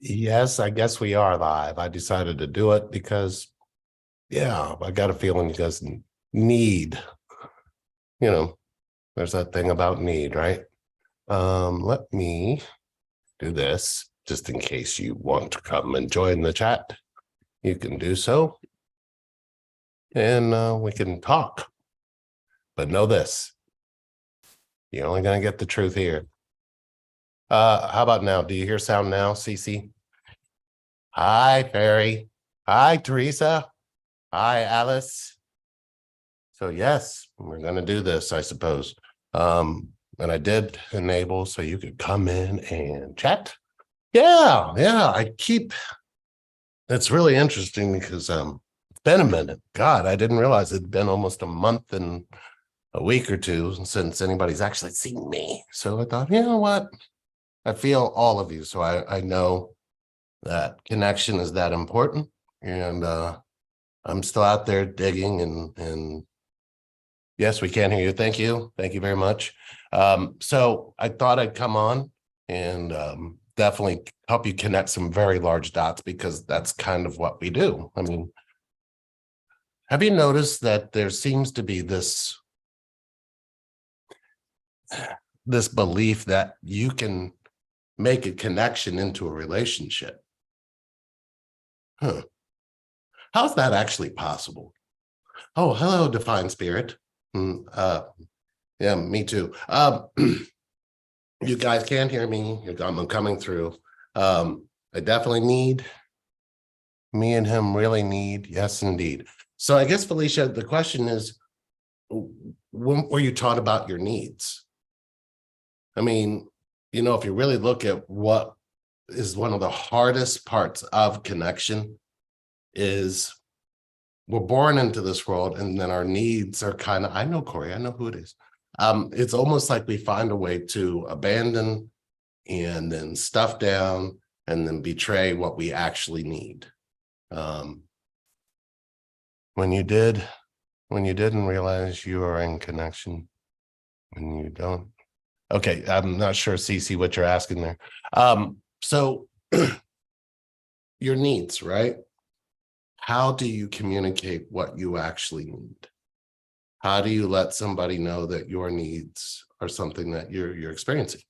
Yes, I guess we are live. I decided to do it because, yeah, I got a feeling you guys need, you know, there's that thing about need, right? Let me do this just in case you want to come and join the chat. You can do so and we can talk. But know this, you're only going to get the truth here. How about now? Do you hear sound now, Cece? Hi, Ferry. Hi, Teresa. Hi, Alice. So yes, we're going to do this, I suppose. And I did enable so you could come in and chat. Yeah, it's really interesting because it's been a minute. God, I didn't realize it'd been almost a month and a week or two since anybody's actually seen me. So I thought, you know what? I feel all of you. So I know that connection is that important. And I'm still out there digging and yes, we can hear you. Thank you. Thank you very much. So I thought I'd come on and definitely help you connect some very large dots because that's kind of what we do. I mean, have you noticed that there seems to be this belief that you can make a connection into a relationship? Huh. How's that actually possible? Oh, hello, Divine Spirit. Yeah, me too. You guys can't hear me. I'm coming through. I definitely need, me and him really need, yes, indeed. So I guess, Felicia, the question is, when were you taught about your needs? I mean, if you really look at what is one of the hardest parts of connection is we're born into this world and then our needs are kind of, I know, Corey, I know who it is. It's almost like we find a way to abandon and then stuff down and then betray what we actually need. When you didn't realize you are in connection, when you don't. Okay, I'm not sure, Cece, what you're asking there. So your needs, right? How do you communicate what you actually need? How do you let somebody know that your needs are something that you're experiencing?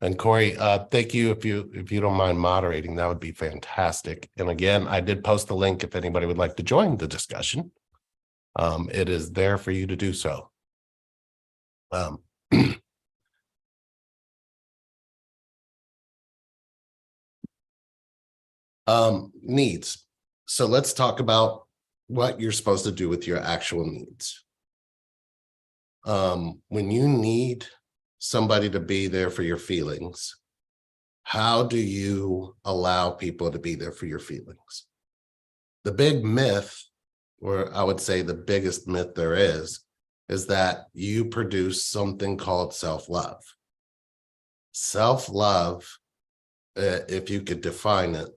And Corey, thank you. If you don't mind moderating, that would be fantastic. And again, I did post the link if anybody would like to join the discussion. It is there for you to do so. Needs. So let's talk about what you're supposed to do with your actual needs. When you need somebody to be there for your feelings, how do you allow people to be there for your feelings? The big myth, or I would say the biggest myth there is that you produce something called self-love. Self-love, if you could define it,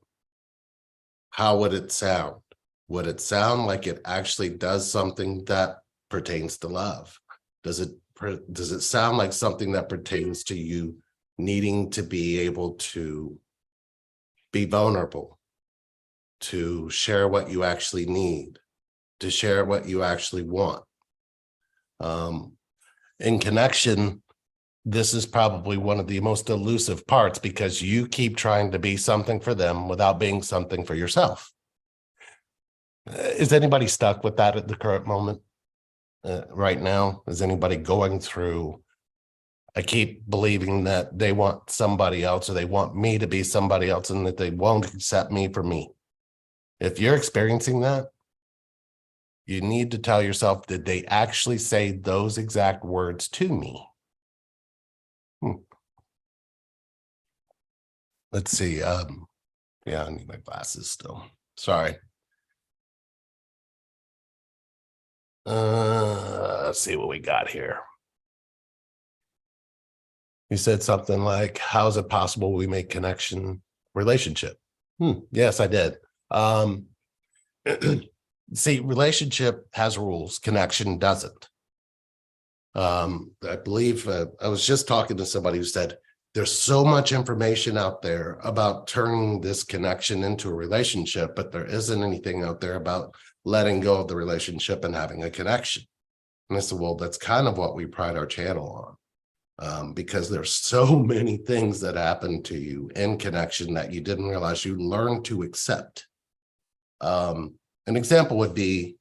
how would it sound? Would it sound like it actually does something that pertains to love? Does it sound like something that pertains to you needing to be able to be vulnerable, to share what you actually need, to share what you actually want? In connection, this is probably one of the most elusive parts because you keep trying to be something for them without being something for yourself. Is anybody stuck with that at the current moment? Right now, is anybody going through, I keep believing that they want somebody else or they want me to be somebody else and that they won't accept me for me? If you're experiencing that, you need to tell yourself, did they actually say those exact words to me? Let's see. Yeah, I need my glasses still. Sorry. Let's see what we got here. You said something like, how is it possible we make connection relationship? Yes, I did. See, relationship has rules, connection doesn't. I believe I was just talking to somebody who said, There's so much information out there about turning this connection into a relationship, but there isn't anything out there about letting go of the relationship and having a connection. And I said, well, that's kind of what we pride our channel on, because there's so many things that happen to you in connection that you didn't realize you learned to accept. An example would be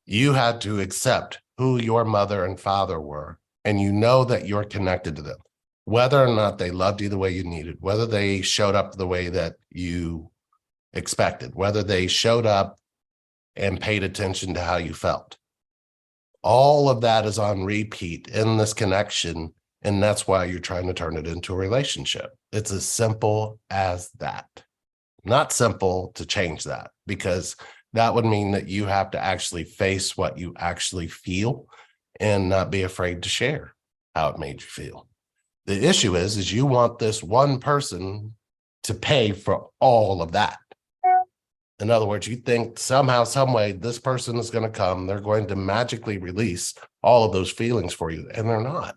you had to accept who your mother and father were, and you know that you're connected to them, whether or not they loved you the way you needed, whether they showed up the way that you expected, whether they showed up and paid attention to how you felt. All of that is on repeat in this connection, and that's why you're trying to turn it into a relationship. It's as simple as that. Not simple to change that, because that would mean that you have to actually face what you actually feel and not be afraid to share how it made you feel. The issue is you want this one person to pay for all of that. In other words, you think somehow, some way, this person is going to come, they're going to magically release all of those feelings for you, and they're not.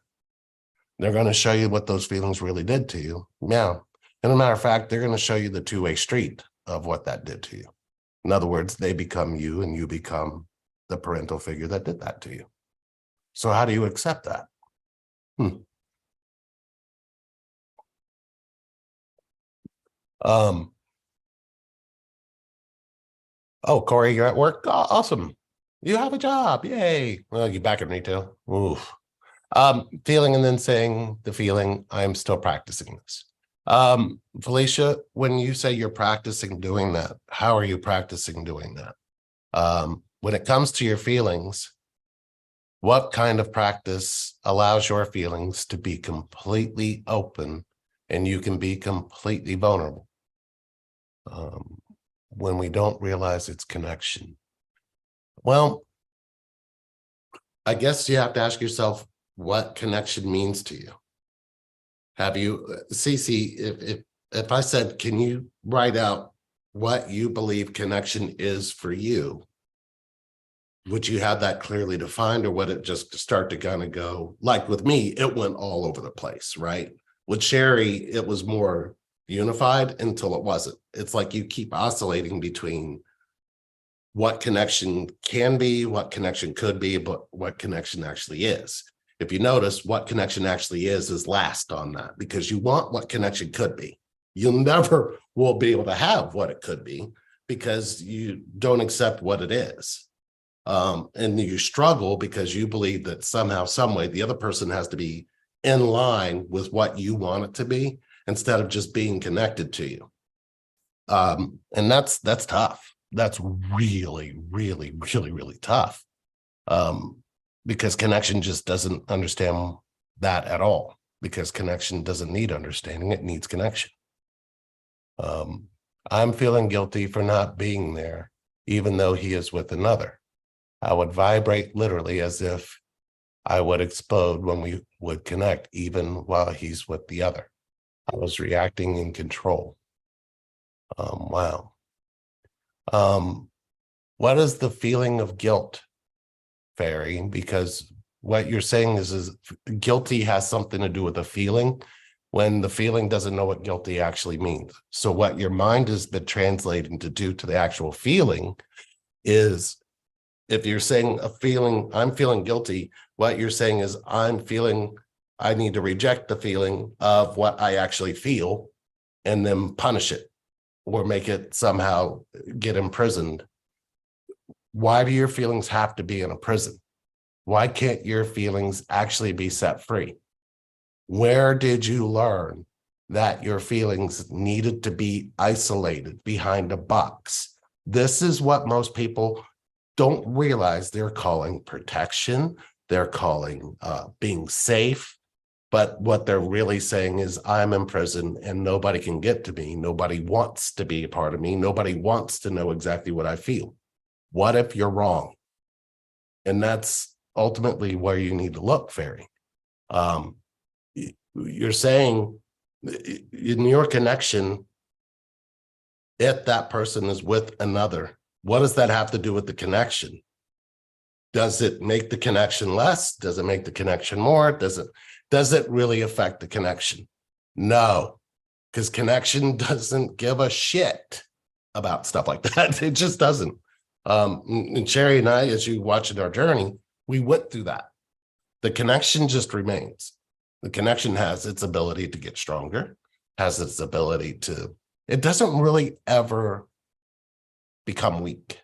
They're going to show you what those feelings really did to you. Yeah. And a matter of fact, they're going to show you the two-way street of what that did to you. In other words, they become you and you become the parental figure that did that to you. So how do you accept that? Oh, Corey, you're at work? Oh, awesome. You have a job. Yay. Well, you're back in retail. Oof. Feeling and then saying the feeling, I'm still practicing this. Felicia, when you say you're practicing doing that, how are you practicing doing that? When it comes to your feelings, what kind of practice allows your feelings to be completely open and you can be completely vulnerable? When we don't realize it's connection. Well, I guess you have to ask yourself what connection means to you. Have you, Cece, if I said, can you write out what you believe connection is for you? Would you have that clearly defined, or would it just start to kind of go, like with me, it went all over the place, right? With Sherry, it was more unified until it wasn't. It's like you keep oscillating between what connection can be, what connection could be, but what connection actually is. If you notice, what connection actually is last on that, because you want what connection could be. You never will be able to have what it could be because you don't accept what it is. And you struggle because you believe that somehow, some way, the other person has to be in line with what you want it to be, instead of just being connected to you. And that's tough. That's really, really, really, really tough. Because connection just doesn't understand that at all, because connection doesn't need understanding, it needs connection. I'm feeling guilty for not being there, even though he is with another. I would vibrate literally as if I would explode when we would connect, even while he's with the other. I was reacting in control. Wow. What is the feeling of guilt, Fairy? Because what you're saying is guilty has something to do with the feeling, when the feeling doesn't know what guilty actually means. So what your mind has been translating to do to the actual feeling is, if you're saying a feeling, I'm feeling guilty, what you're saying is I need to reject the feeling of what I actually feel and then punish it or make it somehow get imprisoned. Why do your feelings have to be in a prison? Why can't your feelings actually be set free? Where did you learn that your feelings needed to be isolated behind a box? This is what most people don't realize they're calling protection. They're calling being safe. But what they're really saying is, I'm in prison and nobody can get to me. Nobody wants to be a part of me. Nobody wants to know exactly what I feel. What if you're wrong? And that's ultimately where you need to look, Fairy. You're saying in your connection, if that person is with another, what does that have to do with the connection? Does it make the connection less? Does it make the connection more? Does it really affect the connection? No, because connection doesn't give a shit about stuff like that. It just doesn't. And Sherry and I, as you watching our journey, we went through that. The connection just remains. The connection has its ability to get stronger, has its ability to, it doesn't really ever become weak,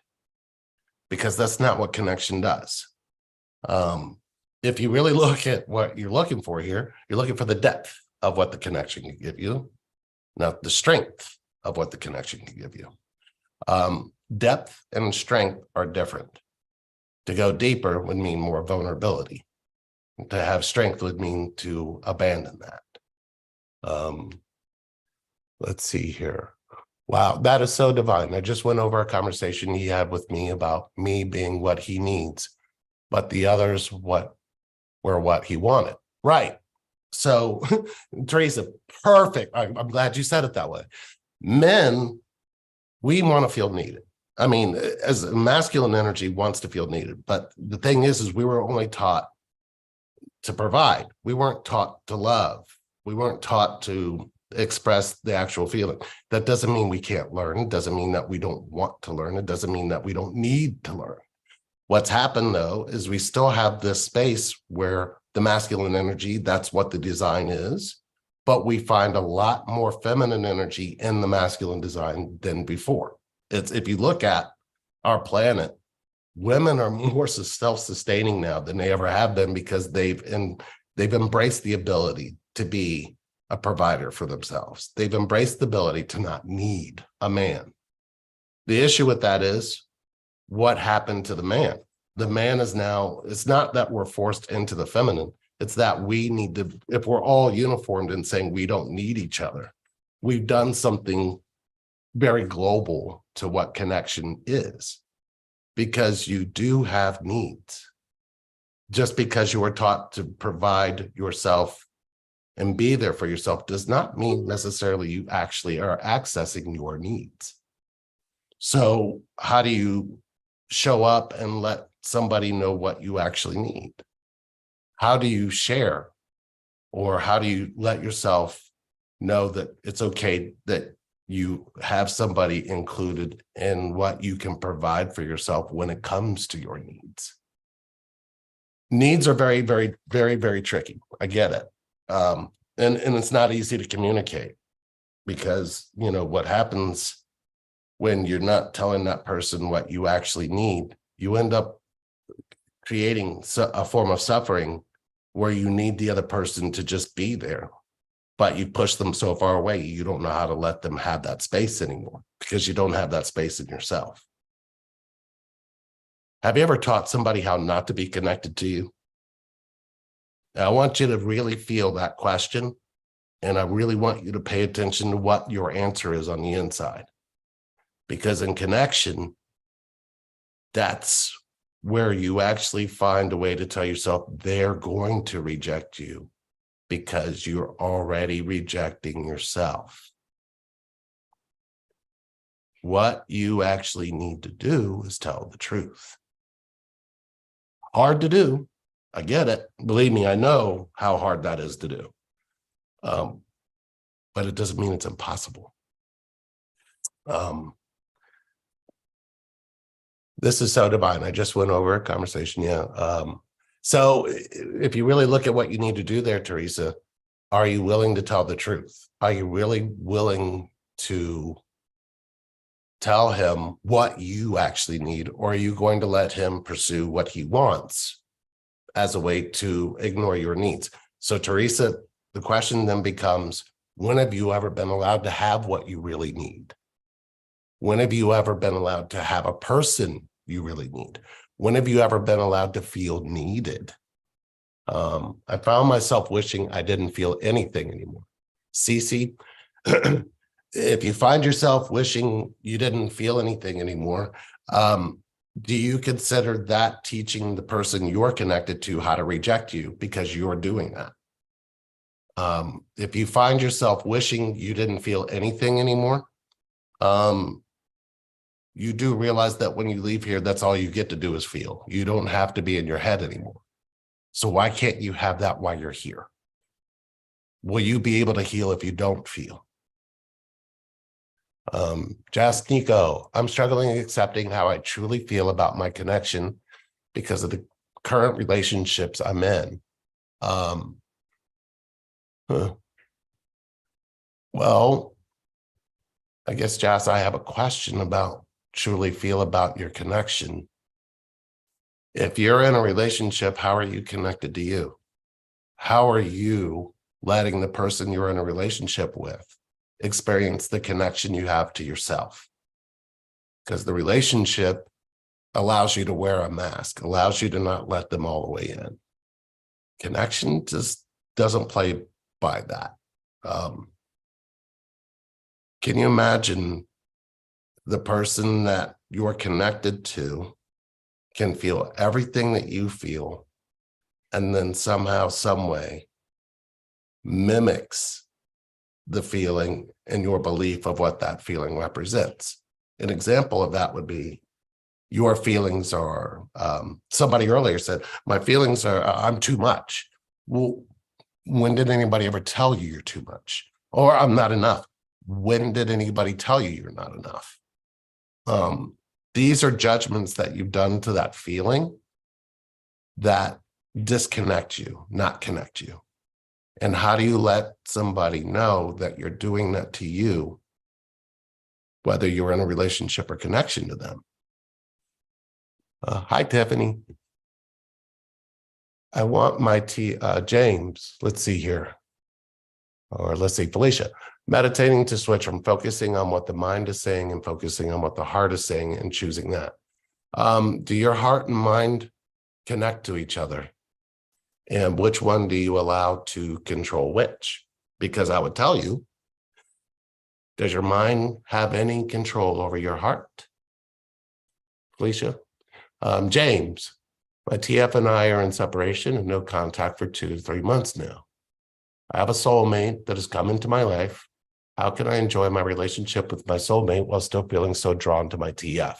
because that's not what connection does. If you really look at what you're looking for here, you're looking for the depth of what the connection can give you, not the strength of what the connection can give you. Depth and strength are different. To go deeper would mean more vulnerability. To have strength would mean to abandon that. Let's see here. Wow, that is so divine. I just went over a conversation he had with me about me being what he needs, but the others were what he wanted. Right. So, Teresa, perfect. I'm glad you said it that way. Men, we want to feel needed. I mean, as masculine energy wants to feel needed, but the thing is we were only taught to provide. We weren't taught to love. We weren't taught to express the actual feeling. That doesn't mean we can't learn. It doesn't mean that we don't want to learn. It doesn't mean that we don't need to learn. What's happened, though, is we still have this space where the masculine energy, that's what the design is, but we find a lot more feminine energy in the masculine design than before. It's, if you look at our planet, women are more self-sustaining now than they ever have been, because they've embraced the ability to be a provider for themselves. They've embraced the ability to not need a man. The issue with that is, what happened to the man? The man is now, it's not that we're forced into the feminine, it's that we need to, if we're all uniformed in saying we don't need each other, we've done something very global to what connection is, because you do have needs. Just because you were taught to provide yourself and be there for yourself does not mean necessarily you actually are accessing your needs. So how do you show up and let somebody know what you actually need? How do you share? Or how do you let yourself know that it's okay that you have somebody included in what you can provide for yourself when it comes to your needs? Needs are very, very, very, very tricky. I get it. And it's not easy to communicate, because, you know, what happens when you're not telling that person what you actually need, you end up creating a form of suffering where you need the other person to just be there, but you push them so far away, you don't know how to let them have that space anymore, because you don't have that space in yourself. Have you ever taught somebody how not to be connected to you? I want you to really feel that question, and I really want you to pay attention to what your answer is on the inside. Because in connection, that's where you actually find a way to tell yourself they're going to reject you, because you're already rejecting yourself. What you actually need to do is tell the truth. Hard to do. I get it. Believe me, I know how hard that is to do. But it doesn't mean it's impossible. This is so divine. I just went over a conversation. Yeah. So if you really look at what you need to do there, Teresa, are you willing to tell the truth? Are you really willing to tell him what you actually need? Or are you going to let him pursue what he wants as a way to ignore your needs? So Teresa, the question then becomes, when have you ever been allowed to have what you really need? When have you ever been allowed to have a person you really need? When have you ever been allowed to feel needed? I found myself wishing I didn't feel anything anymore. Cece, if you find yourself wishing you didn't feel anything anymore, do you consider that teaching the person you're connected to how to reject you because you're doing that? If you find yourself wishing you didn't feel anything anymore, you do realize that when you leave here, that's all you get to do is feel. You don't have to be in your head anymore. So why can't you have that while you're here? will you be able to heal if you don't feel? Jazz Nico, I'm struggling accepting how I truly feel about my connection because of the current relationships I'm in. Well, I guess, Jazz, I have a question about truly feel about your connection. If you're in a relationship, how are you connected to you? How are you letting the person you're in a relationship with experience the connection you have to yourself? Because the relationship allows you to wear a mask, allows you to not let them all the way in. Connection just doesn't play by that. Can you imagine the person that you're connected to can feel everything that you feel and then somehow, some way mimics the feeling and your belief of what that feeling represents? An example of that would be your feelings are, somebody earlier said, my feelings are, I'm too much. Well, when did anybody ever tell you you're too much? Or I'm not enough. When did anybody tell you you're not enough? These are judgments that you've done to that feeling that disconnect you, not connect you. And how do you let somebody know that you're doing that to you, whether you're in a relationship or connection to them? Hi, Tiffany. I want my James, let's see here. Or let's see, Felicia. Meditating to switch from focusing on what the mind is saying and focusing on what the heart is saying and choosing that. Do your heart and mind connect to each other? And which one do you allow to control which? Because I would tell you, does your mind have any control over your heart? Felicia? James, my TF and I are in separation and no contact for 2 to 3 months now. I have a soulmate that has come into my life. How can I enjoy my relationship with my soulmate while still feeling so drawn to my TF?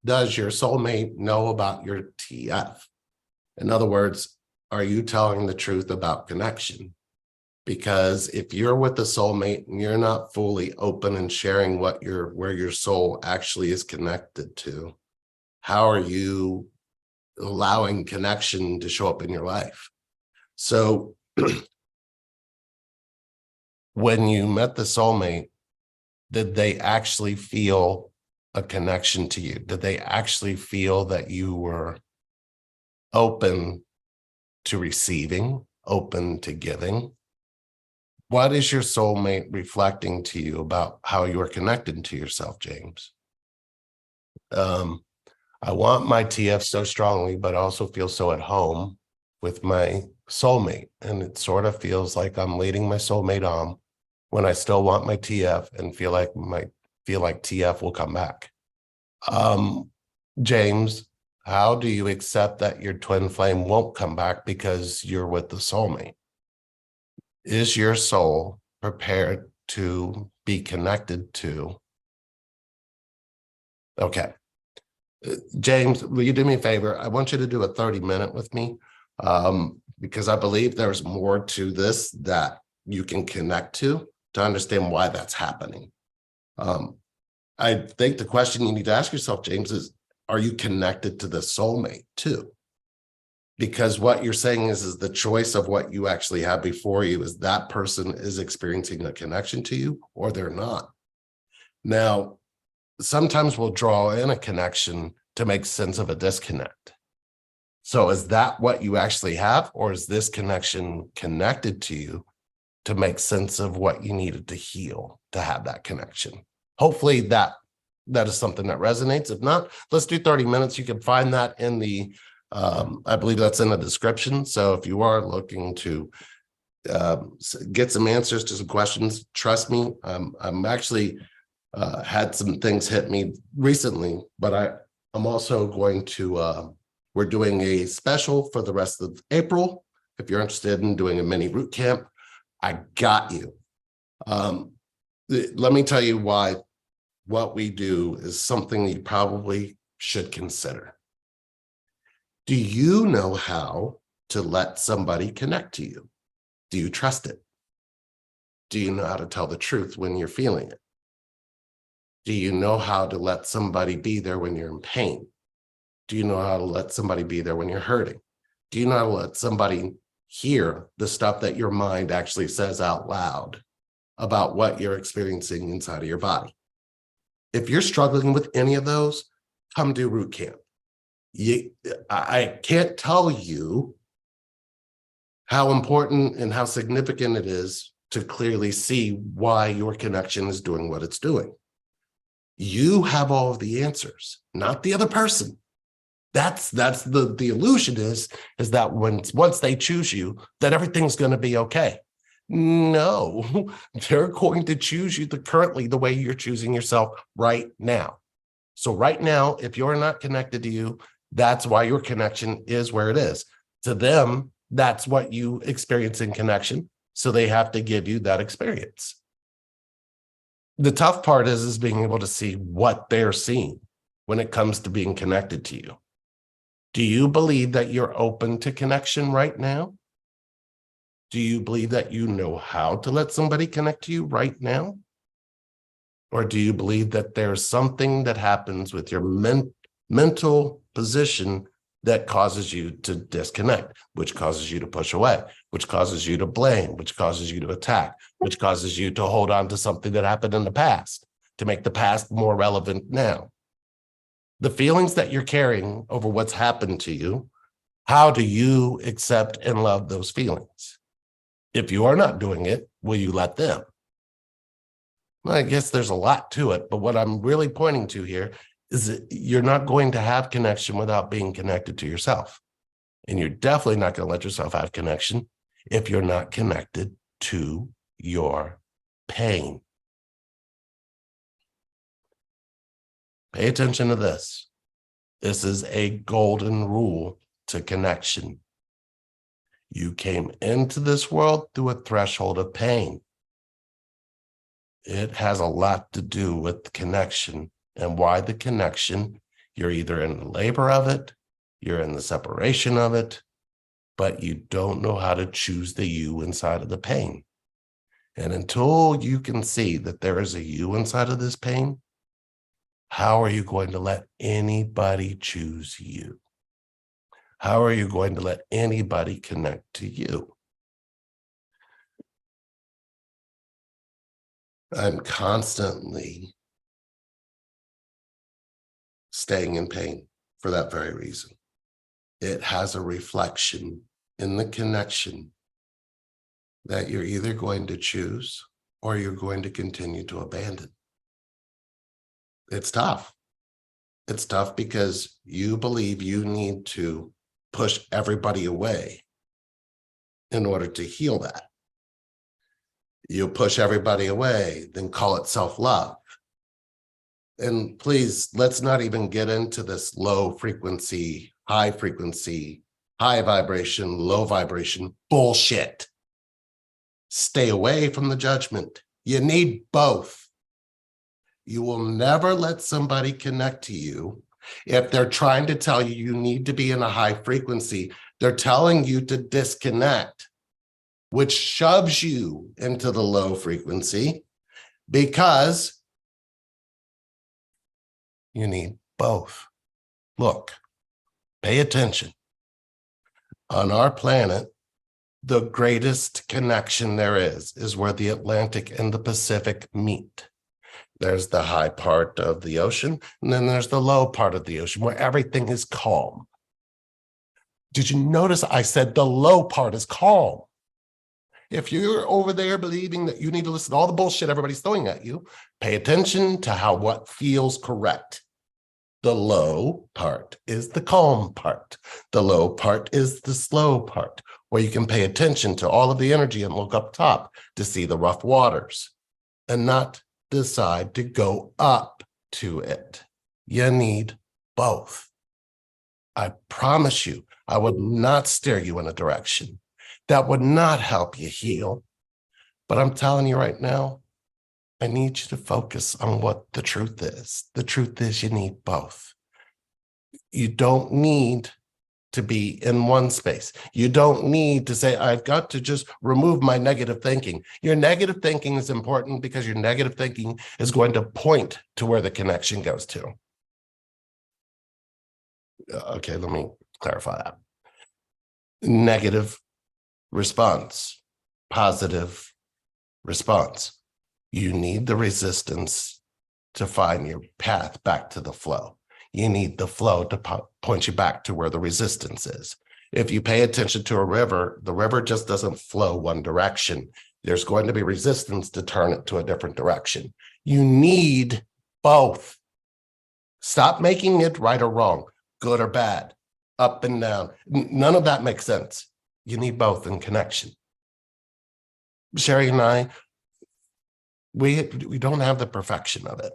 Does your soulmate know about your TF? In other words, are you telling the truth about connection? Because if you're with the soulmate and you're not fully open and sharing what where your soul actually is connected to, how are you allowing connection to show up in your life? So when you met the soulmate, did they actually feel a connection to you? Did they actually feel that you were open to receiving, open to giving? What is your soulmate reflecting to you about how you are connected to yourself, James? I want my TF so strongly, but also feel so at home with my soulmate. And it sort of feels like I'm leading my soulmate on when I still want my TF and feel like TF will come back. James, how do you accept that your twin flame won't come back because you're with the soulmate? Is your soul prepared to be connected to? Okay. James, will you do me a favor? I want you to do a 30-minute with me because I believe there's more to this that you can connect to understand why that's happening. I think the question you need to ask yourself, James, is, are you connected to the soulmate too? Because what you're saying is the choice of what you actually have before you is that person is experiencing a connection to you or they're not. Now, sometimes we'll draw in a connection to make sense of a disconnect. So is that what you actually have, or is this connection connected to you to make sense of what you needed to heal to have that connection? Hopefully that is something that resonates. If not, let's do 30 minutes. You can find that in the I believe that's in the description. So if you are looking to get some answers to some questions, trust me, I'm actually had some things hit me recently, but I'm also going to, we're doing a special for the rest of April. If you're interested in doing a mini root camp, I got you. Let me tell you why what we do is something you probably should consider. Do you know how to let somebody connect to you? Do you trust it? Do you know how to tell the truth when you're feeling it? Do you know how to let somebody be there when you're in pain? Do you know how to let somebody be there when you're hurting? Do you know how to let somebody hear the stuff that your mind actually says out loud about what you're experiencing inside of your body? If you're struggling with any of those, come do root camp. I can't tell you how important and how significant it is to clearly see why your connection is doing what it's doing. You have all of the answers, not the other person. That's the illusion is that once they choose you, that everything's going to be okay. No, they're going to choose you currently the way you're choosing yourself right now. So right now, if you're not connected to you, that's why your connection is where it is. To them, that's what you experience in connection. So they have to give you that experience. The tough part is being able to see what they're seeing when it comes to being connected to you. Do you believe that you're open to connection right now? Do you believe that you know how to let somebody connect to you right now? Or do you believe that there's something that happens with your mental position that causes you to disconnect, which causes you to push away, which causes you to blame, which causes you to attack, which causes you to hold on to something that happened in the past to make the past more relevant now? The feelings that you're carrying over what's happened to you, how do you accept and love those feelings? If you are not doing it, will you let them? Well, I guess there's a lot to it, but what I'm really pointing to here is that you're not going to have connection without being connected to yourself. And you're definitely not going to let yourself have connection if you're not connected to your pain. Pay attention to this. This is a golden rule to connection. You came into this world through a threshold of pain. It has a lot to do with connection and why the connection, you're either in the labor of it, you're in the separation of it, but you don't know how to choose the you inside of the pain. And until you can see that there is a you inside of this pain, how are you going to let anybody choose you? How are you going to let anybody connect to you? I'm constantly staying in pain for that very reason. It has a reflection in the connection that you're either going to choose or you're going to continue to abandon. It's tough. It's tough because you believe you need to push everybody away in order to heal that. You push everybody away, then call it self-love. And please, let's not even get into this low frequency, high vibration, low vibration bullshit. Stay away from the judgment. You need both. You will never let somebody connect to you if they're trying to tell you you need to be in a high frequency. They're telling you to disconnect, which shoves you into the low frequency because you need both. Look, pay attention. On our planet, the greatest connection there is where the Atlantic and the Pacific meet. There's the high part of the ocean, and then there's the low part of the ocean where everything is calm. Did you notice I said the low part is calm? If you're over there believing that you need to listen to all the bullshit everybody's throwing at you, pay attention to what feels correct. The low part is the calm part. The low part is the slow part, where you can pay attention to all of the energy and look up top to see the rough waters and not decide to go up to it. You need both. I promise you, I would not steer you in a direction that would not help you heal. But I'm telling you right now, I need you to focus on what the truth is. The truth is you need both. You don't need to be in one space. You don't need to say, I've got to just remove my negative thinking. Your negative thinking is important because your negative thinking is going to point to where the connection goes to. Okay, let me clarify that. Negative response, positive response. You need the resistance to find your path back to the flow. You need the flow to point you back to where the resistance is. If you pay attention to a river, the river just doesn't flow one direction. There's going to be resistance to turn it to a different direction. You need both. Stop making it right or wrong, good or bad, up and down. None of that makes sense. You need both in connection. Sherry and I, we don't have the perfection of it,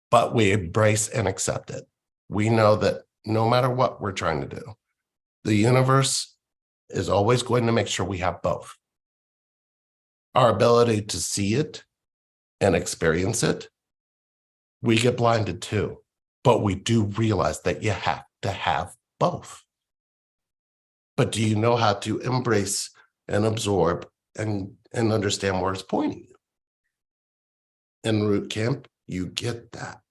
but we embrace and accept it. We know that no matter what we're trying to do, the universe is always going to make sure we have both. Our ability to see it and experience it, we get blinded too, but we do realize that you have to have both. But do you know how to embrace and absorb and understand where it's pointing you? In Root Camp, you get that.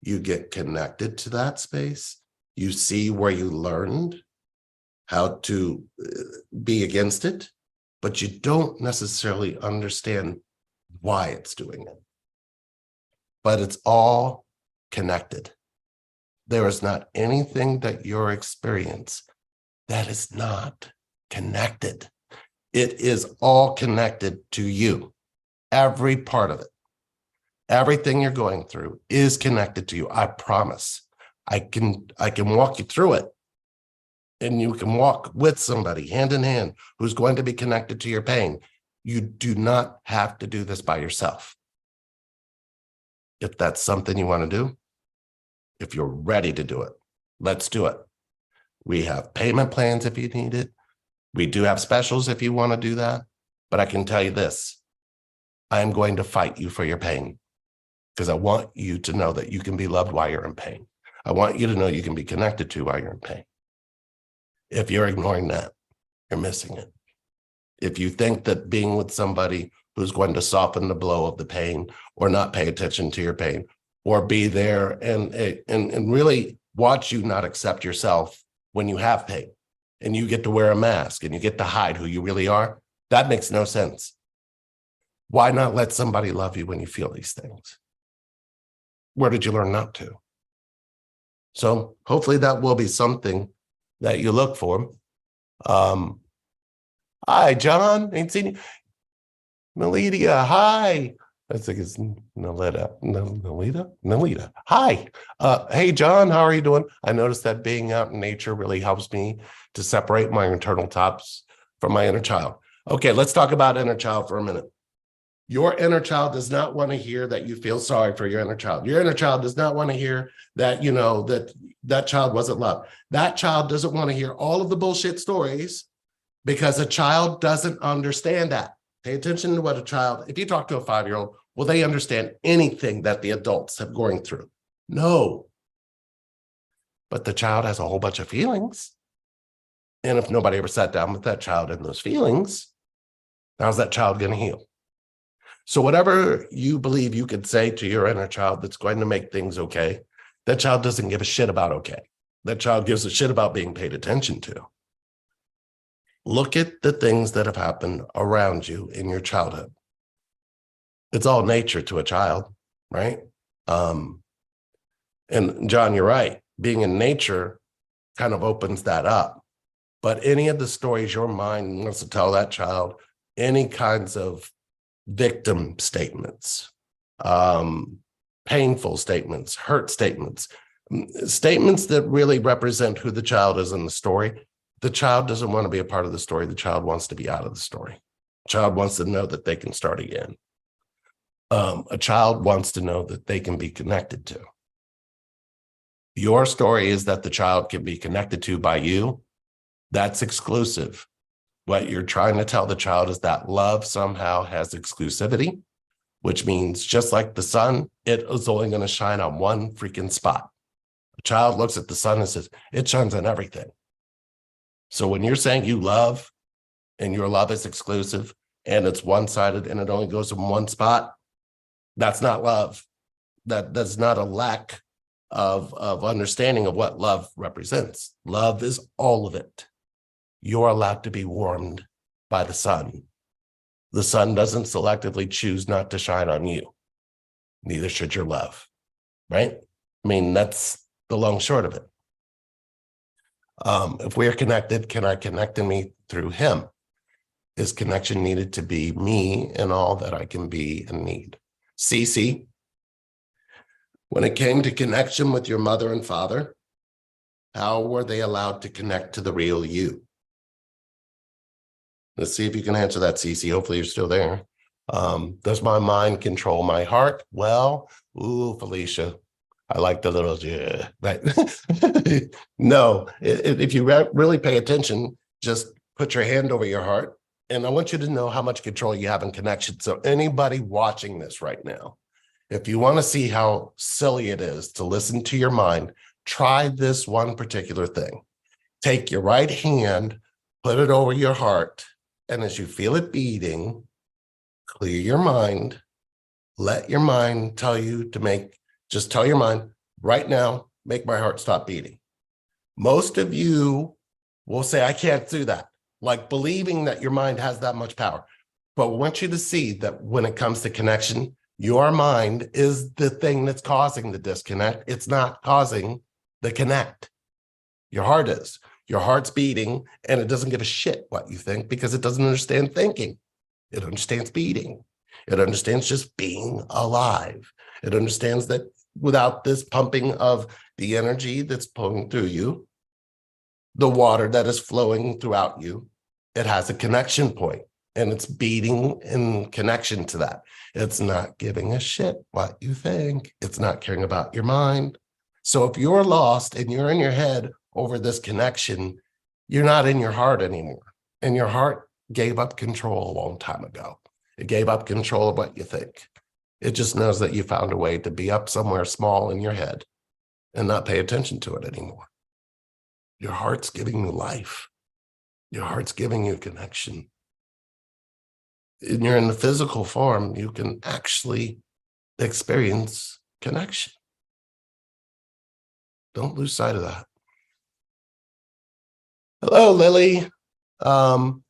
You get connected to that space. You see where you learned how to be against it, but you don't necessarily understand why it's doing it. But it's all connected. There is not anything that you experience that is not connected. It is all connected to you, every part of it. Everything you're going through is connected to you. I promise. I can walk you through it. And you can walk with somebody hand in hand who's going to be connected to your pain. You do not have to do this by yourself. If that's something you want to do, if you're ready to do it, let's do it. We have payment plans if you need it. We do have specials if you want to do that. But I can tell you this, I'm going to fight you for your pain because I want you to know that you can be loved while you're in pain. I want you to know you can be connected to while you're in pain. If you're ignoring that, you're missing it. If you think that being with somebody who's going to soften the blow of the pain or not pay attention to your pain or be there and really watch you not accept yourself when you have pain and you get to wear a mask and you get to hide who you really are, that makes no sense. Why not let somebody love you when you feel these things? Where did you learn not to? So hopefully that will be something that you look for. Hi, John. Ain't seen you. Melita, hi. I think it's Nalita. Hi. Hey, John, how are you doing? I noticed that being out in nature really helps me to separate my internal thoughts from my inner child. Okay, let's talk about inner child for a minute. Your inner child does not want to hear that you feel sorry for your inner child. Your inner child does not want to hear that, you know, that child wasn't loved. That child doesn't want to hear all of the bullshit stories because a child doesn't understand that. Pay attention to what a child, if you talk to a 5-year-old, will they understand anything that the adults have going through? No. But the child has a whole bunch of feelings. And if nobody ever sat down with that child in those feelings, how's that child going to heal? So whatever you believe you could say to your inner child that's going to make things okay, that child doesn't give a shit about okay. That child gives a shit about being paid attention to. Look at the things that have happened around you in your childhood. It's all nature to a child, right? And John, you're right. Being in nature kind of opens that up. But any of the stories your mind wants to tell that child, any kinds of victim statements, painful statements, hurt statements, statements that really represent who the child is in the story. The child doesn't want to be a part of the story. The child wants to be out of the story. The child wants to know that they can start again. A child wants to know that they can be connected to. Your story is that the child can be connected to by you. That's exclusive. What you're trying to tell the child is that love somehow has exclusivity, which means just like the sun, it is only going to shine on one freaking spot. A child looks at the sun and says, it shines on everything. So when you're saying you love and your love is exclusive and it's one-sided and it only goes in one spot, that's not love. That's not a lack of understanding of what love represents. Love is all of it. You're allowed to be warmed by the sun. The sun doesn't selectively choose not to shine on you. Neither should your love, right? I mean, that's the long short of it. If we are connected, can I connect in me through him? Is connection needed to be me and all that I can be and need? Cece, when it came to connection with your mother and father, how were they allowed to connect to the real you? Let's see if you can answer that, Cece. Hopefully you're still there. Does my mind control my heart? Well, ooh, Felicia, I like the little, yeah, right? No, if you really pay attention, just put your hand over your heart. And I want you to know how much control you have in connection. So anybody watching this right now, if you want to see how silly it is to listen to your mind, try this one particular thing. Take your right hand, put it over your heart, and as you feel it beating, clear your mind. Let your mind tell you to just tell your mind, right now, make my heart stop beating. Most of you will say, I can't do that, like believing that your mind has that much power. But I want you to see that when it comes to connection, your mind is the thing that's causing the disconnect. It's not causing the connect. Your heart is. Your heart's beating and it doesn't give a shit what you think because it doesn't understand thinking. It understands beating. It understands just being alive. It understands that without this pumping of the energy that's pulling through you, the water that is flowing throughout you, it has a connection point and it's beating in connection to that. It's not giving a shit what you think. It's not caring about your mind. So if you're lost and you're in your head over this connection, you're not in your heart anymore. And your heart gave up control a long time ago. It gave up control of what you think. It just knows that you found a way to be up somewhere small in your head and not pay attention to it anymore. Your heart's giving you life. Your heart's giving you connection. And you're in the physical form, you can actually experience connection. Don't lose sight of that. Hello, Lily.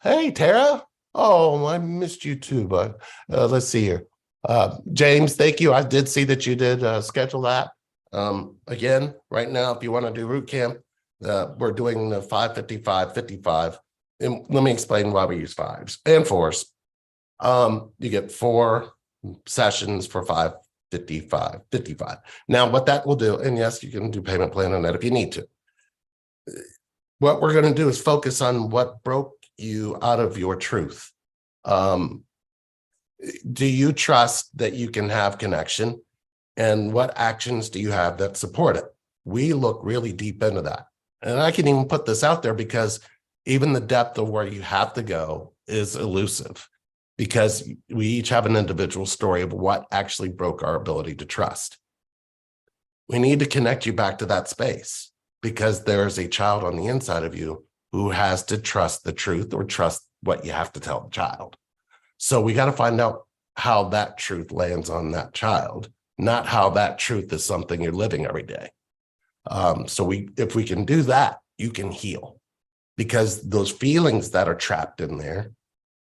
Hey, Tara. Oh, I missed you too, but let's see here. James, thank you. I did see that you did schedule that. Again, right now, if you want to do root camp, we're doing the 555. And let me explain why we use 5s and 4s. You get 4 sessions for 55. Now, what that will do, and yes, you can do payment plan on that if you need to. What we're going to do is focus on what broke you out of your truth. Do you trust that you can have connection? And what actions do you have that support it? We look really deep into that. And I can even put this out there because even the depth of where you have to go is elusive because we each have an individual story of what actually broke our ability to trust. We need to connect you back to that space because there's a child on the inside of you who has to trust the truth or trust what you have to tell the child. So we got to find out how that truth lands on that child, not how that truth is something you're living every day. If we can do that, you can heal because those feelings that are trapped in there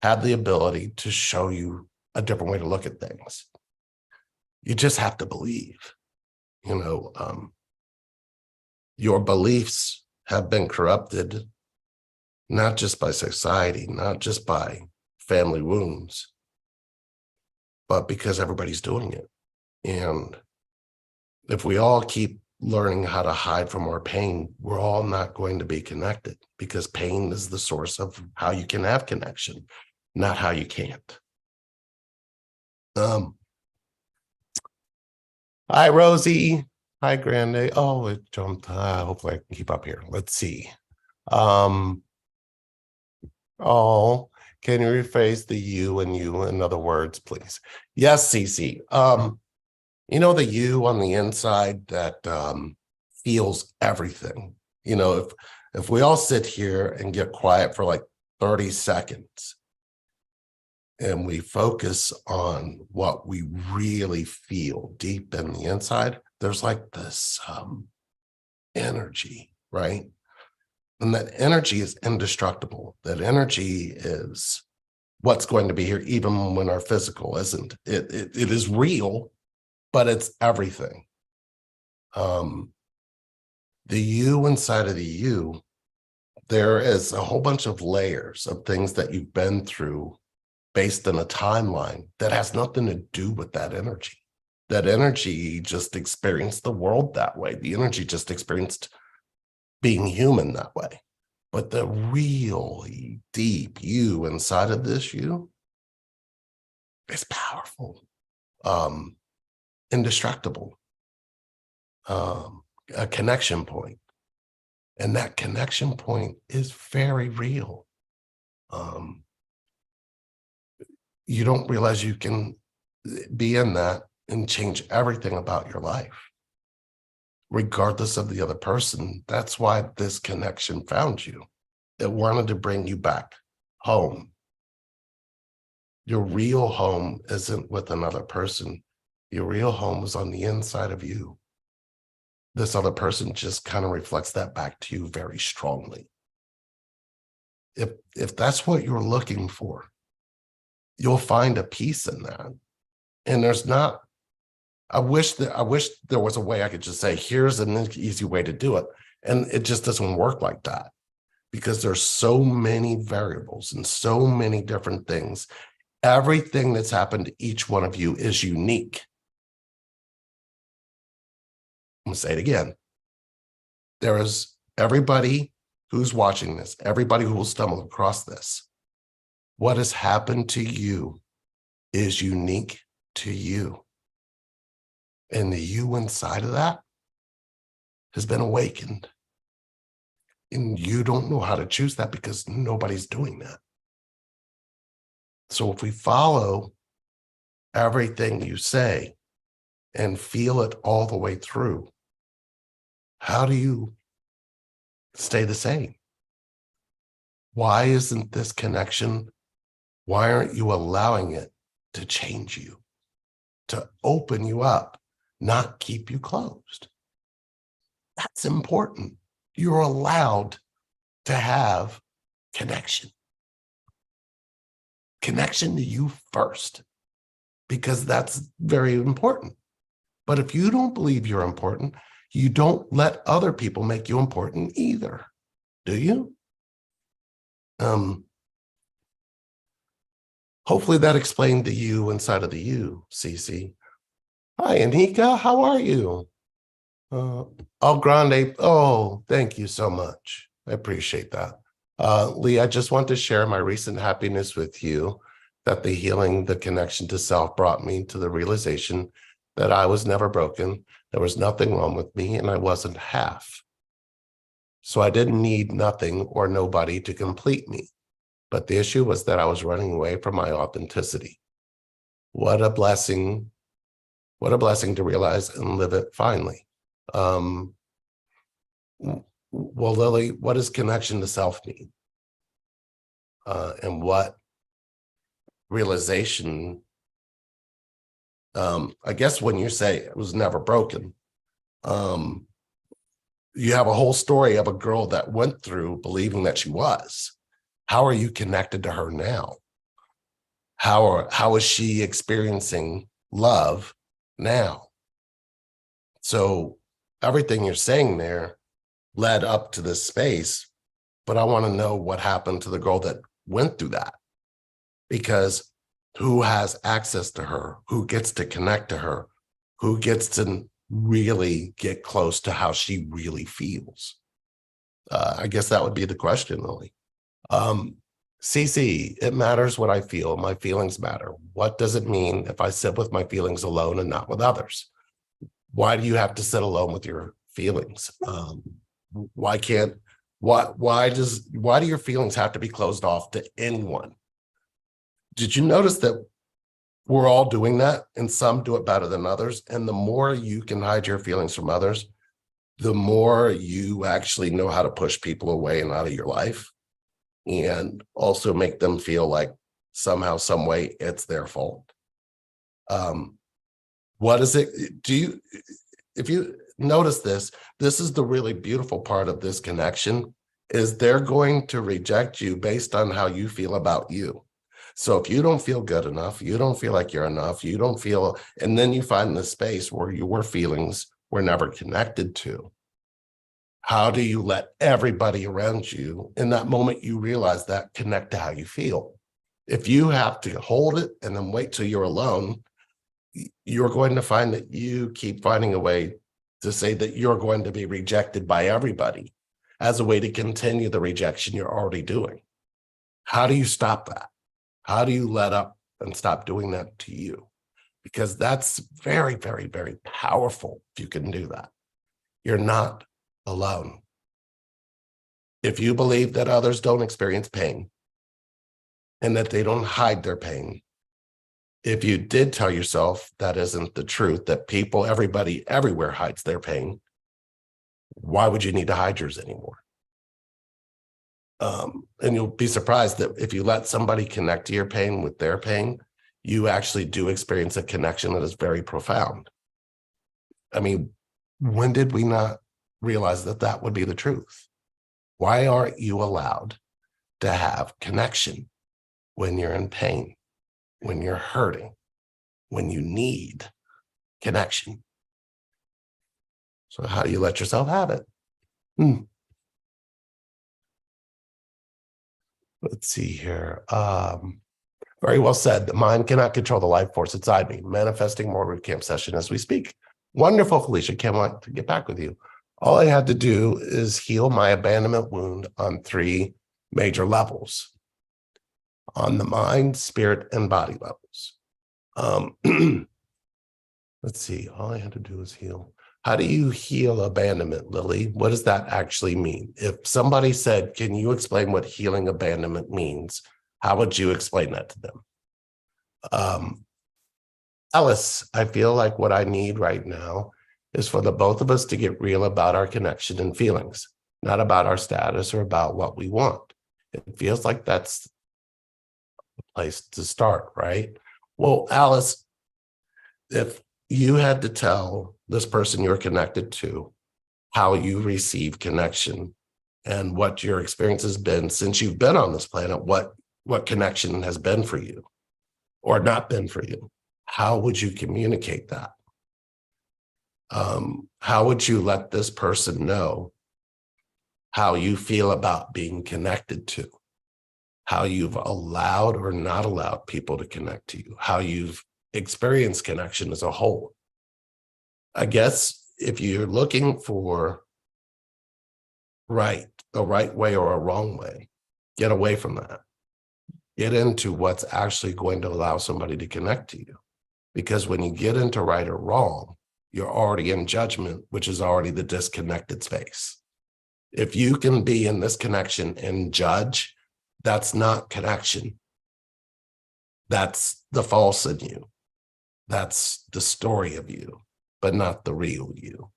have the ability to show you a different way to look at things. You just have to believe, your beliefs have been corrupted, not just by society, not just by family wounds, but because everybody's doing it. And if we all keep learning how to hide from our pain, we're all not going to be connected because pain is the source of how you can have connection, not how you can't. Hi, Rosie. Hi, Grande. Oh, it jumped. Hopefully I can keep up here. Let's see. Oh, can you rephrase the you and you in other words, please? Yes, Cece. The you on the inside that feels everything. If we all sit here and get quiet for like 30 seconds and we focus on what we really feel deep in the inside, there's like this energy, right? And that energy is indestructible. That energy is what's going to be here even when our physical isn't. It is real, but it's everything. The you inside of the you, there is a whole bunch of layers of things that you've been through based on a timeline that has nothing to do with that energy. That energy just experienced the world that way. The energy just experienced being human that way. But the really deep you inside of this you is powerful, indestructible, a connection point. And that connection point is very real. You don't realize you can be in that and change everything about your life, regardless of the other person. That's why this connection found you. It wanted to bring you back home. Your real home isn't with another person. Your real home is on the inside of you. This other person just kind of reflects that back to you very strongly. If that's what you're looking for, you'll find a peace in that. And there's not, I wish there was a way I could just say, here's an easy way to do it. And it just doesn't work like that, because there's so many variables and so many different things. Everything that's happened to each one of you is unique. I'm gonna say it again. There is everybody who's watching this, everybody who will stumble across this. What has happened to you is unique to you. And the you inside of that has been awakened. And you don't know how to choose that because nobody's doing that. So if we follow everything you say and feel it all the way through, how do you stay the same? Why isn't this connection? Why aren't you allowing it to change you, to open you up, not keep you closed? That's important. You're allowed to have connection. Connection to you first, because that's very important. But if you don't believe you're important, you don't let other people make you important either, do you? Hopefully that explained the you inside of the you, Cece. Hi, Anika, how are you? El Grande, oh, thank you so much. I appreciate that. Lee, I just want to share my recent happiness with you, that the healing, the connection to self brought me to the realization that I was never broken. There was nothing wrong with me, and I wasn't half. So I didn't need nothing or nobody to complete me. But the issue was that I was running away from my authenticity. What a blessing to realize and live it finally. Well, Lily, what does connection to self mean? And what realization, I guess when you say it was never broken, you have a whole story of a girl that went through believing that she was. How are you connected to her now? How is she experiencing love now? So everything you're saying there led up to this space, but I want to know what happened to the girl that went through that, because who has access to her, who gets to connect to her, who gets to really get close to how she really feels? I guess that would be the question, Lily. CC, it matters what I feel. My feelings matter. What does it mean if I sit with my feelings alone and not with others? Why do you have to sit alone with your feelings? Why do your feelings have to be closed off to anyone? Did you notice that we're all doing that, and some do it better than others? And the more you can hide your feelings from others, the more you actually know how to push people away and out of your life, and also make them feel like somehow, some way it's their fault. Um, what is it? If you notice this, this is the really beautiful part of this connection, is they're going to reject you based on how you feel about you. So if you don't feel good enough, you don't feel like you're enough, you don't feel, and then you find the space where your feelings were never connected to. How do you let everybody around you in that moment you realize that connect to how you feel? If you have to hold it and then wait till you're alone, you're going to find that you keep finding a way to say that you're going to be rejected by everybody as a way to continue the rejection you're already doing. How do you stop that? How do you let up and stop doing that to you? Because that's very, very, very powerful if you can do that. You're not alone. If you believe that others don't experience pain and that they don't hide their pain, if you did tell yourself that isn't the truth, that people, everybody, everywhere hides their pain, why would you need to hide yours anymore? And you'll be surprised that if you let somebody connect to your pain with their pain, you actually do experience a connection that is very profound. I mean, when did we not realize that that would be the truth? Why aren't you allowed to have connection when you're in pain, when you're hurting, when you need connection? So how do you let yourself have it? Let's see here. Very well said. The mind cannot control the life force inside me. Manifesting more root camp session as we speak. Wonderful, Felicia. Can't wait to get back with you. All I had to do is heal my abandonment wound on 3 major levels: on the mind, spirit, and body levels. Let's see. All I had to do is heal. How do you heal abandonment, Lily? What does that actually mean? If somebody said, can you explain what healing abandonment means? How would you explain that to them? Alice, I feel like what I need right now is for the both of us to get real about our connection and feelings, not about our status or about what we want. It feels like that's the place to start, right? Well, Alice, if you had to tell this person you're connected to how you receive connection and what your experience has been since you've been on this planet, what connection has been for you or not been for you, how would you communicate that? How would you let this person know how you feel about being connected to, how you've allowed or not allowed people to connect to you, how you've experienced connection as a whole? I guess if you're looking for a right way or a wrong way, get away from that. Get into what's actually going to allow somebody to connect to you. Because when you get into right or wrong, you're already in judgment, which is already the disconnected space. If you can be in this connection and judge, that's not connection. That's the false in you. That's the story of you, but not the real you.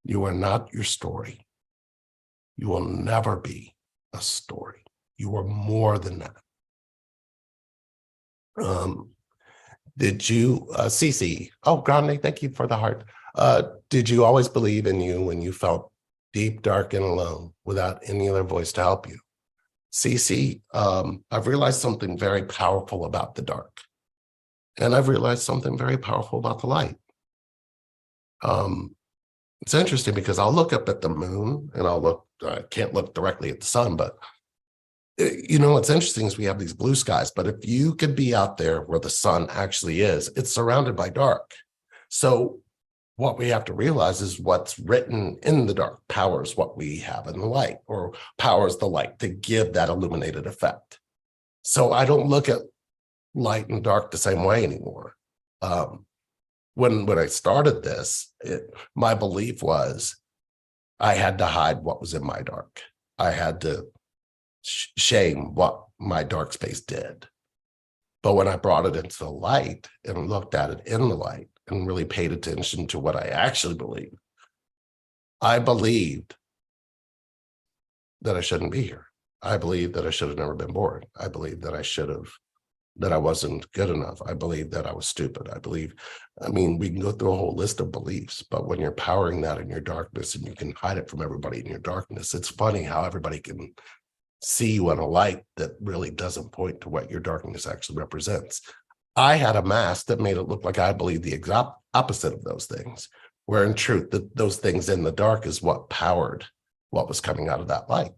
You are not your story. You will never be a story. You are more than that. Did you, Cece, oh, Grande, thank you for the heart. Did you always believe in you when you felt deep, dark, and alone without any other voice to help you? Cece, I've realized something very powerful about the dark. And I've realized something very powerful about the light. It's interesting because I'll look up at the moon and I can't look directly at the sun, but you know, what's interesting is we have these blue skies, but if you could be out there where the sun actually is, it's surrounded by dark. So what we have to realize is what's written in the dark powers what we have in the light, or powers the light to give that illuminated effect. So I don't look at light and dark the same way anymore. When I started this, my belief was I had to hide what was in my dark. I had to shame what my dark space did. But when I brought it into the light and looked at it in the light and really paid attention to what I actually believe, I believed that I shouldn't be here. I believed that I should have never been born. I believed that that I wasn't good enough. I believed that I was stupid. I mean, we can go through a whole list of beliefs, but when you're powering that in your darkness and you can hide it from everybody in your darkness, it's funny how everybody can see you in a light that really doesn't point to what your darkness actually represents. I had a mask that made it look like I believed the exact opposite of those things, where in truth, those things in the dark is what powered what was coming out of that light.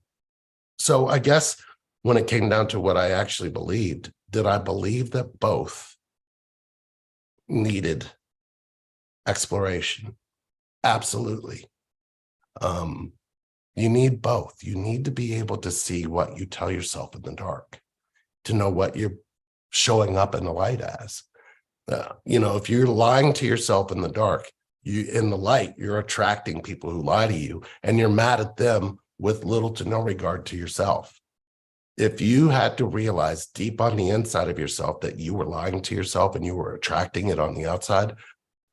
So I guess when it came down to what I actually believed, did I believe that both needed exploration? Absolutely. You need both. You need to be able to see what you tell yourself in the dark, to know what you're showing up in the light as. If you're lying to yourself in the dark, in the light, you're attracting people who lie to you, and you're mad at them with little to no regard to yourself. If you had to realize deep on the inside of yourself that you were lying to yourself and you were attracting it on the outside,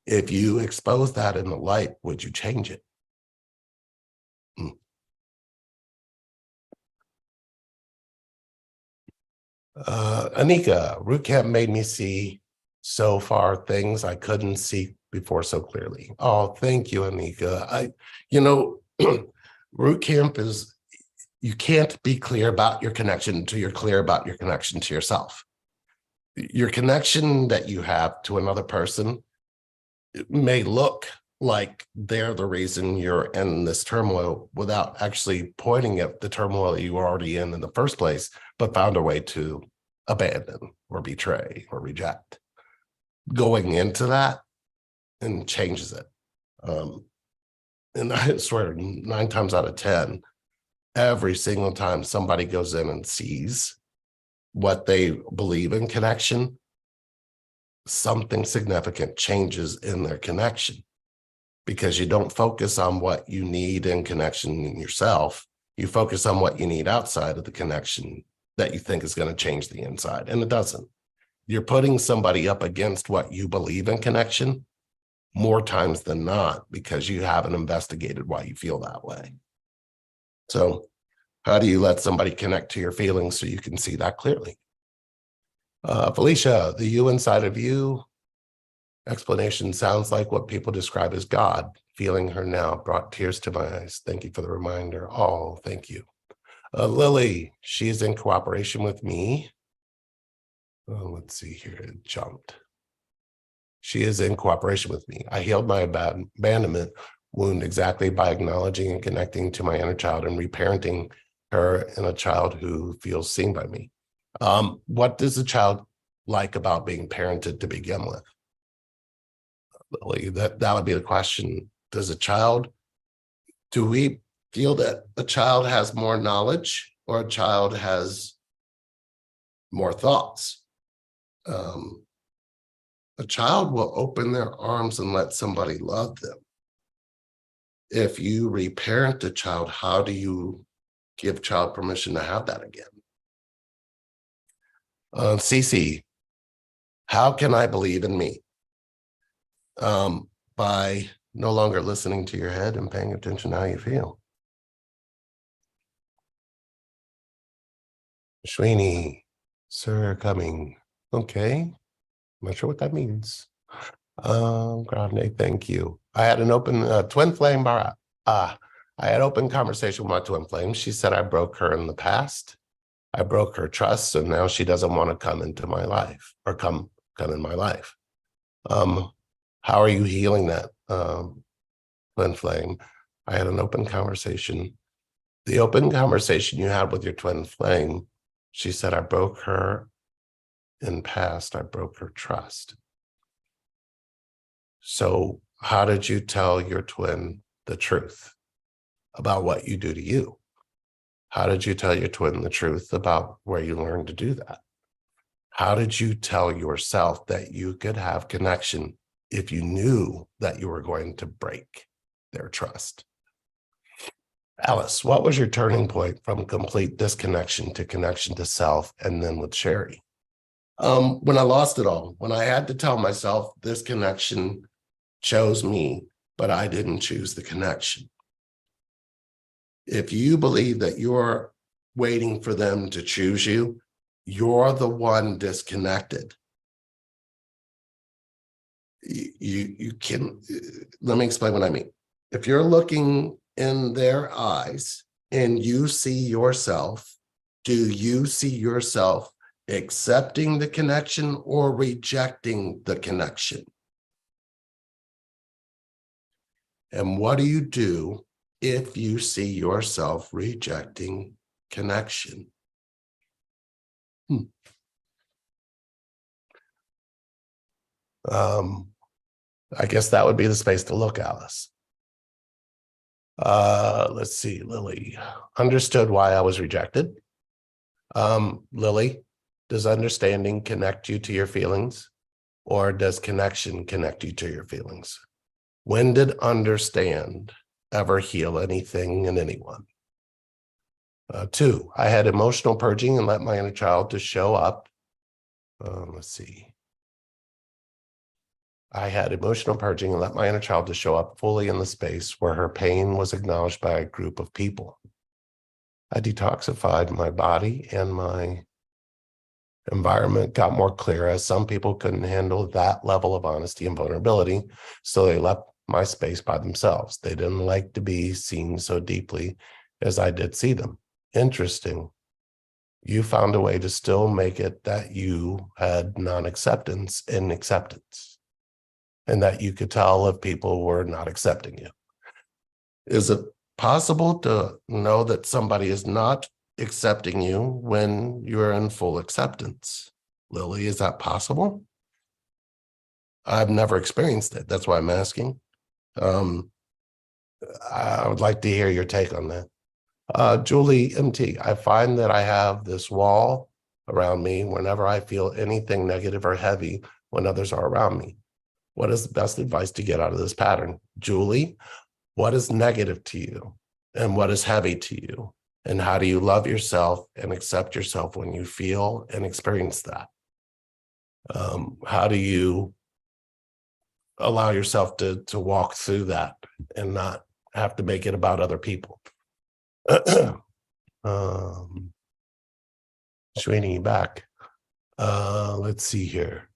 if you expose that in the light, would you change it? Anika, root camp made me see so far things I couldn't see before so clearly. Oh, thank you, Anika. Root camp is, you can't be clear about your connection until you're clear about your connection to yourself. Your connection that you have to another person may look like they're the reason you're in this turmoil without actually pointing at the turmoil you were already in the first place, but found a way to abandon or betray or reject. Going into that and changes it. And I swear 9 times out of 10, every single time somebody goes in and sees what they believe in connection, something significant changes in their connection, because you don't focus on what you need in connection in yourself. You focus on what you need outside of the connection that you think is going to change the inside, and it doesn't. You're putting somebody up against what you believe in connection more times than not, because you haven't investigated why you feel that way. So how do you let somebody connect to your feelings so you can see that clearly? Felicia, the you inside of you explanation sounds like what people describe as God. Feeling her now brought tears to my eyes. Thank you for the reminder. Oh, thank you. Lily, she is in cooperation with me. Oh, let's see here, it jumped. She is in cooperation with me. I healed my abandonment wound exactly by acknowledging and connecting to my inner child and reparenting her in a child who feels seen by me. What does a child like about being parented to begin with? Lily, that would be the question. Do we feel that a child has more knowledge or a child has more thoughts? A child will open their arms and let somebody love them. If you reparent a child, how do you give child permission to have that again? Cece, how can I believe in me? By no longer listening to your head and paying attention to how you feel. Shwini, sir, coming. Okay. I'm not sure what that means. Grande, thank you. I had an open twin flame bar. I had open conversation with my twin flame. She said I broke her in the past. I broke her trust, so now she doesn't want to come into my life or come in my life. How are you healing that, twin flame? I had an open conversation. The open conversation you had with your twin flame, she said, I broke her in past, I broke her trust. So how did you tell your twin the truth about what you do to you? How did you tell your twin the truth about where you learned to do that? How did you tell yourself that you could have connection if you knew that you were going to break their trust? Alice, what was your turning point from complete disconnection to connection to self and then with Sherry? When I lost it all, when I had to tell myself this connection chose me, but I didn't choose the connection. If you believe that you're waiting for them to choose you, you're the one disconnected. You can, let me explain what I mean. If you're looking in their eyes and you see yourself, do you see yourself accepting the connection or rejecting the connection? And what do you do if you see yourself rejecting connection? I guess that would be the space to look, Alice. Let's see, Lily. Understood why I was rejected. Lily, does understanding connect you to your feelings, or does connection connect you to your feelings? When did understand ever heal anything in anyone? 2, I had emotional purging and let my inner child to show up. Let's see. I had emotional purging and let my inner child to show up fully in the space where her pain was acknowledged by a group of people. I detoxified my body and my environment got more clear as some people couldn't handle that level of honesty and vulnerability, so they left my space by themselves. They didn't like to be seen so deeply as I did see them. Interesting. You found a way to still make it that you had non-acceptance in acceptance, and that you could tell if people were not accepting you. Is it possible to know that somebody is not accepting you when you're in full acceptance? Lily, is that possible? I've never experienced it. That's why I'm asking. I would like to hear your take on that. Julie MT, I find that I have this wall around me whenever I feel anything negative or heavy when others are around me. What is the best advice to get out of this pattern? Julie, what is negative to you and what is heavy to you? And how do you love yourself and accept yourself when you feel and experience that? How do you allow yourself to walk through that and not have to make it about other people? Shrini, back. Let's see here.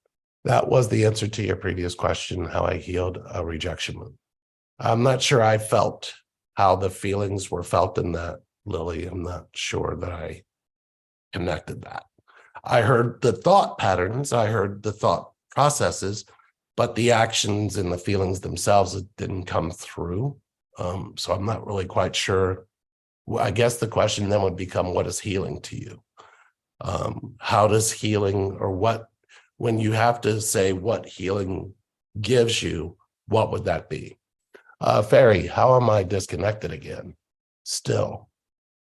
That was the answer to your previous question, how I healed a rejection wound. I'm not sure I felt how the feelings were felt in that, Lily. I'm not sure that I connected that. I heard the thought patterns, I heard the thought processes, but the actions and the feelings themselves didn't come through. So I'm not really quite sure. Well, I guess the question then would become, what is healing to you? How does healing, or what, when you have to say what healing gives you, what would that be? Ferry, how am I disconnected again? Still,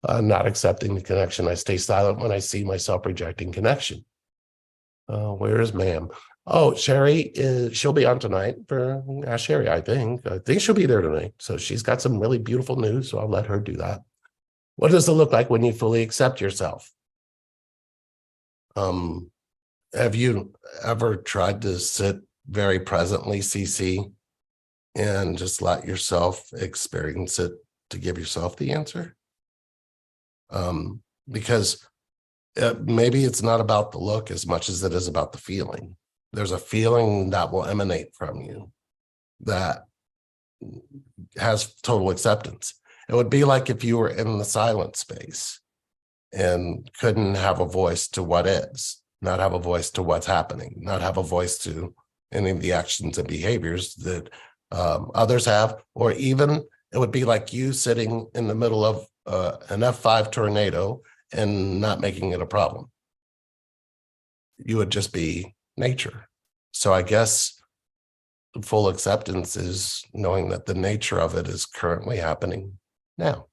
not accepting the connection. I stay silent when I see myself rejecting connection. Where is ma'am? Oh, Sherry, she'll be on tonight for Ask Sherry, I think. I think she'll be there tonight. So she's got some really beautiful news, so I'll let her do that. What does it look like when you fully accept yourself? Have you ever tried to sit very presently, CC, and just let yourself experience it to give yourself the answer? Because maybe it's not about the look as much as it is about the feeling. There's a feeling that will emanate from you that has total acceptance. It would be like if you were in the silent space and couldn't have a voice to what is, not have a voice to what's happening, not have a voice to any of the actions and behaviors that others have, or even it would be like you sitting in the middle of an F5 tornado and not making it a problem. You would just be nature. So I guess full acceptance is knowing that the nature of it is currently happening now.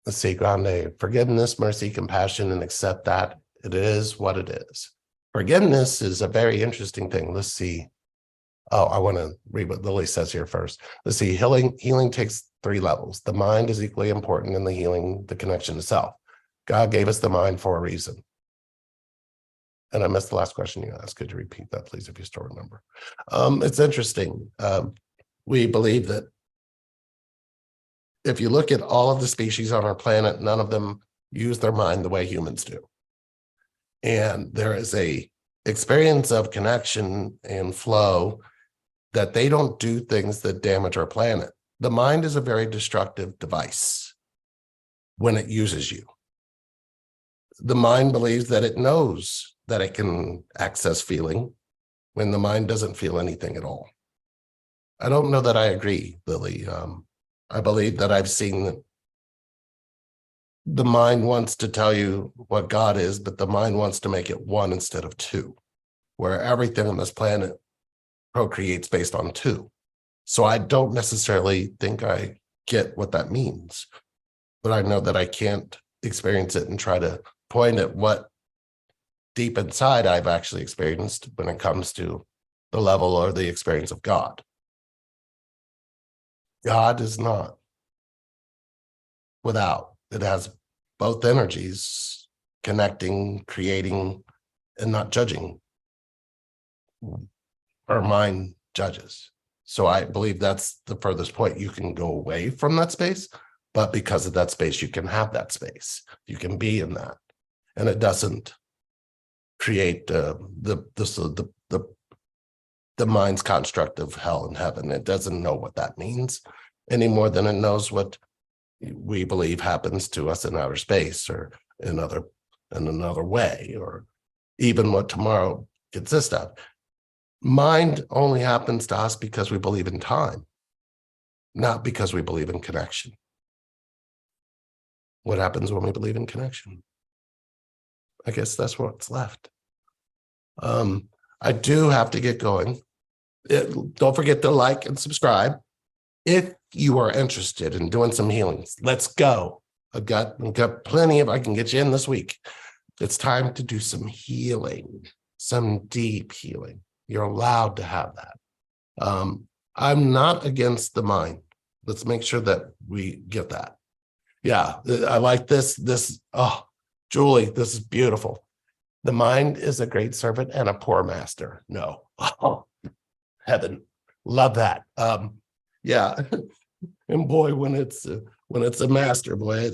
Let's see, Grande, forgiveness, mercy, compassion, and accept that it is what it is. Forgiveness is a very interesting thing. Let's see. Oh, I want to read what Lily says here first. Let's see, healing takes 3 levels. The mind is equally important in the healing, the connection to self. God gave us the mind for a reason. And I missed the last question you asked. Could you repeat that, please, if you still remember? It's interesting. We believe that if you look at all of the species on our planet, none of them use their mind the way humans do. And there is a experience of connection and flow that they don't do things that damage our planet. The mind is a very destructive device when it uses you. The mind believes that it knows that it can access feeling when the mind doesn't feel anything at all. I don't know that I agree, Lily. I believe that I've seen that the mind wants to tell you what God is, but the mind wants to make it one instead of two, where everything on this planet procreates based on two. So I don't necessarily think I get what that means, but I know that I can't experience it and try to point at what deep inside I've actually experienced when it comes to the level or the experience of God. God is not without. It has both energies, connecting, creating, and not judging. Our mind judges. So I believe that's the furthest point you can go away from that space, but because of that space, you can have that space. You can be in that, and it doesn't create the mind's construct of hell and heaven. It doesn't know what that means any more than it knows what we believe happens to us in outer space or in another way, or even what tomorrow consists of. Mind only happens to us because we believe in time, not because we believe in connection. What happens when we believe in connection? I guess that's what's left. I do have to get going. Don't forget to like and subscribe. If you are interested in doing some healings, let's go. I've got plenty of, I can get you in this week. It's time to do some healing, some deep healing. You're allowed to have that. I'm not against the mind. Let's make sure that we get that. Yeah, I like this. Oh, Julie, this is beautiful. The mind is a great servant and a poor master. No. Oh, heaven. Love that. Yeah. And boy, when it's a master, boy,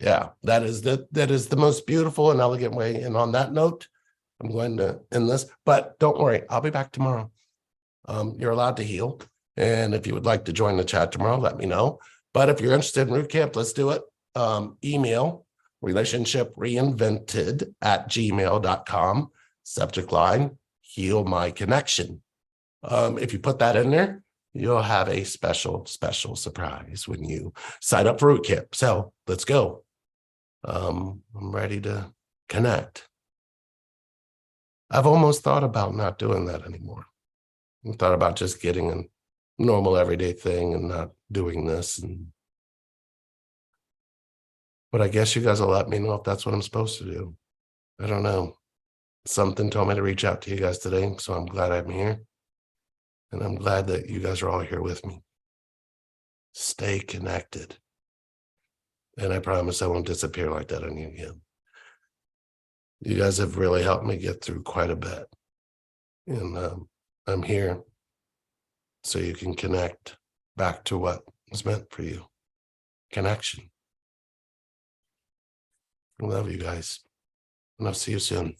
yeah, that is the most beautiful and elegant way. And on that note, I'm going to end this, but don't worry, I'll be back tomorrow. You're allowed to heal. And if you would like to join the chat tomorrow, let me know. But if you're interested in Root Camp, let's do it. Email relationshipreinvented@gmail.com. Subject line, heal my connection. If you put that in there, you'll have a special surprise when you sign up for Root Camp. So let's go. I'm ready to connect. I've almost thought about not doing that anymore. I thought about just getting a normal everyday thing and not doing this. But I guess you guys will let me know if that's what I'm supposed to do. I don't know. Something told me to reach out to you guys today, so I'm glad I'm here. And I'm glad that you guys are all here with me. Stay connected. And I promise I won't disappear like that on you again. You guys have really helped me get through quite a bit. And I'm here so you can connect back to what was meant for you. Connection. I love you guys. And I'll see you soon.